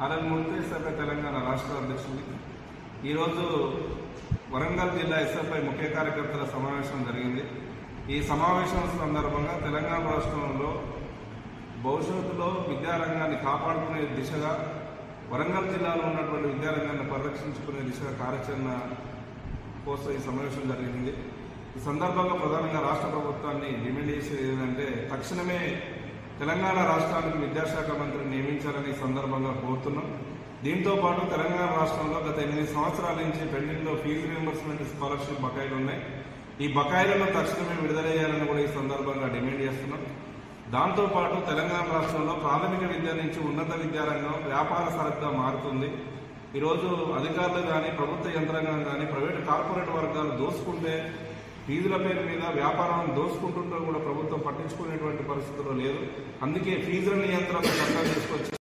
RL SFI Telangana రాష్ట్ర అధ్యక్షుడు. ఈరోజు వరంగల్ జిల్లా ఎస్ఎఫ్ఐ ముఖ్య కార్యకర్తల సమావేశం జరిగింది. ఈ సమావేశం సందర్భంగా తెలంగాణ రాష్ట్రంలో భవిష్యత్తులో విద్యారంగాన్ని కాపాడుకునే దిశగా, వరంగల్ జిల్లాలో ఉన్నటువంటి విద్యారంగాన్ని పరిరక్షించుకునే దిశగా కార్యాచరణ కోసం ఈ సమావేశం జరిగింది. ఈ సందర్భంగా ప్రధానంగా రాష్ట్ర ప్రభుత్వాన్ని డిమాండ్ చేసేది ఏంటంటే, తక్షణమే తెలంగాణ రాష్ట్రానికి విద్యాశాఖ మంత్రిని నియమించాలని సందర్భంగా కోరుతున్నాం. దీంతో పాటు తెలంగాణ రాష్ట్రంలో గత 8 సంవత్సరాల నుంచి పెండింగ్లో ఫీజు రీయింబర్స్మెంట్, స్కాలర్షిప్ బకాయిలు ఉన్నాయి. ఈ బకాయిలను తక్షణమే విడుదల చేయాలని కూడా ఈ సందర్భంగా డిమాండ్ చేస్తున్నాం. దాంతోపాటు తెలంగాణ రాష్ట్రంలో ప్రాథమిక విద్య నుంచి ఉన్నత విద్యారంగం వ్యాపార సరకుగా మారుతుంది. ఈరోజు అధికారులు కానీ, ప్రభుత్వ యంత్రాంగం కానీ, ప్రైవేటు కార్పొరేట్ వర్గాలు దోసుకుంటే, ఫీజుల పేరు మీద వ్యాపారాలను దోసుకుంటుంటే కూడా ప్రభుత్వం పట్టించుకునేటువంటి పరిస్థితుల్లో లేదు. అందుకే ఫీజుల నియంత్రణ చట్టం తీసుకొచ్చి